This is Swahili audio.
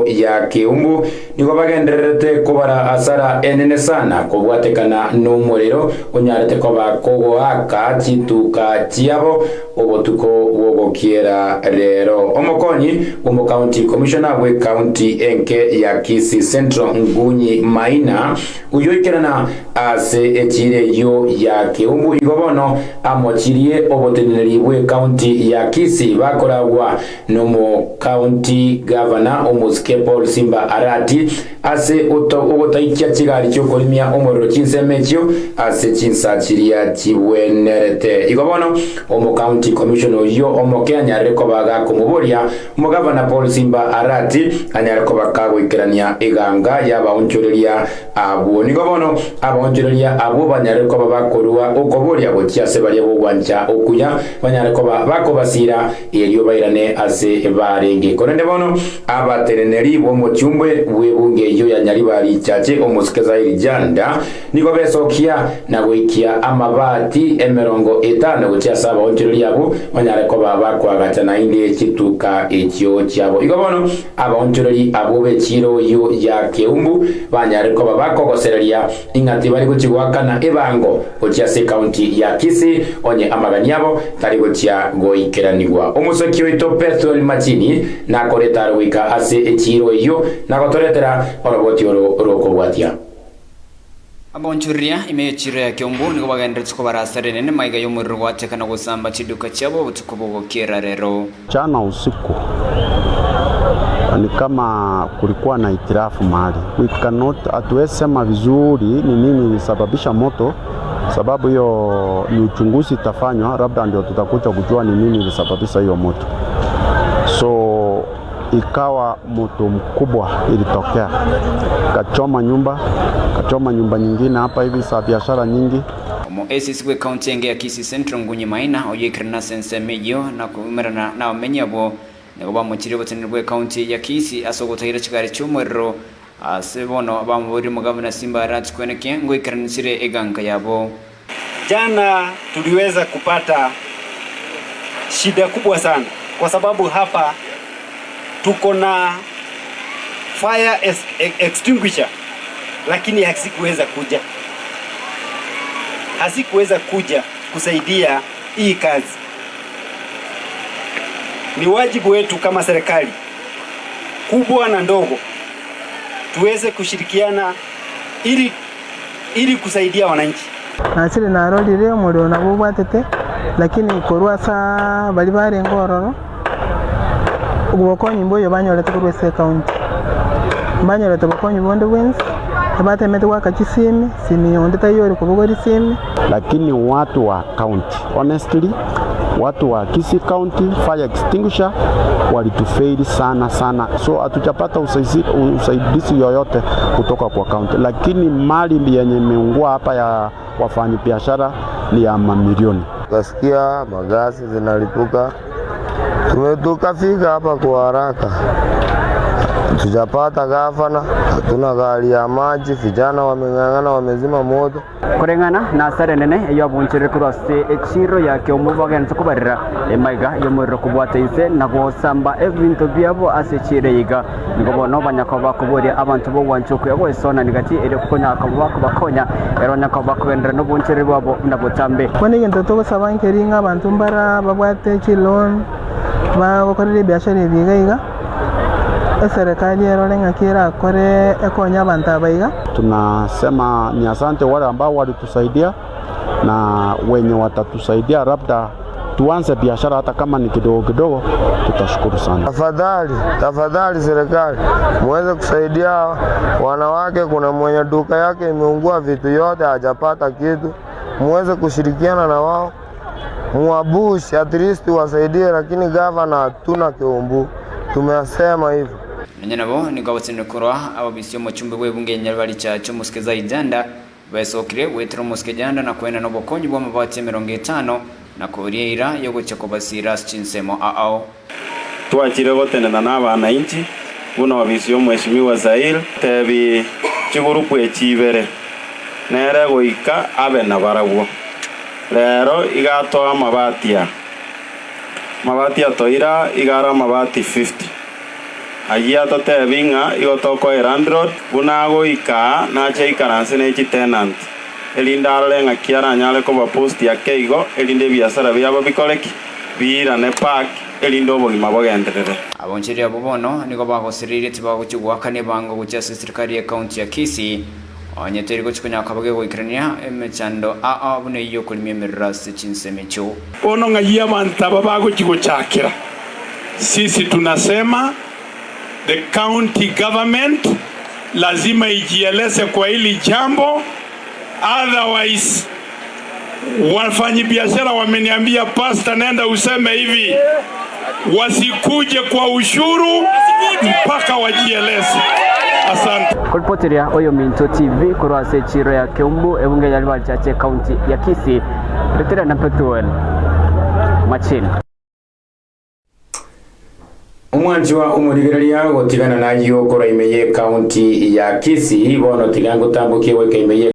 ya Keumbu niko bagenderete kubara asara enene sana kubwatekana n'umuriro unyarete ko bakogoaka chituka chiabo obotuko wogokiera rero omokonyi omo county commissioner we county enke ya Kisii Central Ngunyi Maina uyoikerana ase echire yo ya Keumbu igobono amochirie oboteneri we county ya Kisii bakoragwa nomo county governor omuske Paul Simba Arati ase ogotaikia chigari cyo korimia omororo chinsemekyo ase chinsachiria chibwenerete igobono omo county commissioner yo omo Kenya reko baga kumuboria omo governor Paul Simba Arati anyareko bakagwikerania iganga yabaonchoreria abo nigobono abaonchoreria abo banyareko babakorwa okoboria gochiase bari bogwancha okuya banyareko bakobasira elio bairane ase barenge konende bono abatereneri bo mochumbwe webunge yo ya nyaribari chache omuske Zaheer Jhanda niko besokia na gwikia amabati emerongo 5 gochiasa abaonchoreria abo banyareko babakwagachana inde chituka ekyo cyabo igobono abaonchoreri abo bechiro yo ya Keumbu banyareko babakogosereria ingati bari guchigwakana ebango gochiase county ya Kisii onye amaganiabo tari gochia goikeranigwa omusoki oito Petro Machini na koreta wika ase echiro yo na gotoretera oroboti orokobwatia abonchuria imechiro ya Keumbu niko bagenderetse ko barasare nene maiga yo muri rwatekana gusamba chiduka cyabo butukobogokera rero jana usiku ni kama kulikuwa na itirafu mahali. We cannot atuesema vizuri ni nini ilisababisha moto, sababu hiyo ni uchunguzi itafanywa, labda ndio tutakuja kujua ni nini ilisababisha hiyo moto. So ikawa moto mkubwa ilitokea, kachoma nyumba nyingine hapa hivi za biashara nyingi. Omo esiswe county enge ya Kisii Central Ngunyi Maina oyekirana sense mejo na kumerana na omenyabo niko bamukire botenirwe county ya Kisii asogotahira chigari cy'umuriro asebono bamuburi mugavana Simba Arati kweneke ngo ikiranisire eganga yabo. Jana tuliweza kupata shida kubwa sana kwa sababu hapa tuko na fire extinguisher lakini hasikuweza kuja kusaidia hii kazi. Ni wajibu wetu kama serikali kubwa na ndogo tuweze kushirikiana ili kusaidia wananchi. Nasiri narolire umuriro nabo bwatete lakini korwa sa bali bare ngororo ubukonyi mboyo banyorete kurwese county banyorete bukonyi bonde wins abate mete waka chisimi simi onde tayori kubugori simi lakini watu wa county honestly watu wa Kisii County fire extinguisher walitufaili sana, so hatujapata usaidizi yoyote kutoka kwa county, lakini mali yenye imeungua hapa ya wafanya biashara ni ya mamilioni. Kasikia magasi zinalipuka, tukafika hapa kwa haraka, tujapata gavana, hatuna gari ya maji, vijana wameng'ang'ana wamezima moto. Kurengana na sare nene iyo abunchire kurose echiro ya Keumbu bagenze kubarira emaiga yo muri kubwata ise na gusamba ebintu byabo asechire yiga ngobono banyakoba kuboria abantu bo wanchuku yabo isona nigati ere kukonya bakonya ero nyakoba kubendera no bunchire babo nabotambe kone gento to sabankeringa abantu mbara babwate chilon bakorere biashara biga serikali erolenga kira kore ekonya abantu abaiga. Tunasema ni asante wale ambao walitusaidia na wenye watatusaidia, labda tuanze biashara hata kama ni kidogo kidogo, tutashukuru sana. Tafadhali serikali muweze kusaidia wanawake. Kuna mwenye duka yake imeungua vitu yote hajapata kitu, muweze kushirikiana na wao muabush at least wasaidie, lakini gavana hatuna Keumbu, tumesema hivyo. Nabo ni gabatsine kurwa ababisiyo mu cyumbe bwebunge nyarwari cyacu muske Zaheer Jhanda besokire wetro muske Jhanda na kwena no bokonyi bwa mabati 50 na korira yo gucya kubasira chinsemo ao twakire gotenena n'abana inchi buno babisiyo mheshimiwa Zaheer tebi chigurupu echibere nere goika abe na baragwo rero igatoa mabati atoira igara mabati 50 agia totebinga igotoko landlord bunago ika na chaikaranse ne tenant elindaro nga kiara nyale ko post ya keigo elinde biasara byabo bikoreki bira ne park elindo bogima bogenderere abonchiri abo bono niko bagosirire tibaguchugwa kane bango gucha serikali ya county ya Kisii onyeteri gochikonya kabage goikrania emechando abune iyo kulimye mirasi chinsemecho ono ngayia mantaba bagochikochakira sisi tunasema the county government lazima ijieleze kwa hili jambo, otherwise wafanyabiashara wameniambia pastor, nenda useme hivi, wasikuje kwa ushuru mpaka wajieleze. Asante. Kulpotiria oyo Minto TV kurwase chiro ya Keumbu ebunge ya Libalchache county ya Kisii retira na petuel machine umwanjwa umurigereria gotigana nayo kora imeye county ya Kisii bono tigango tambukiwe kaimeye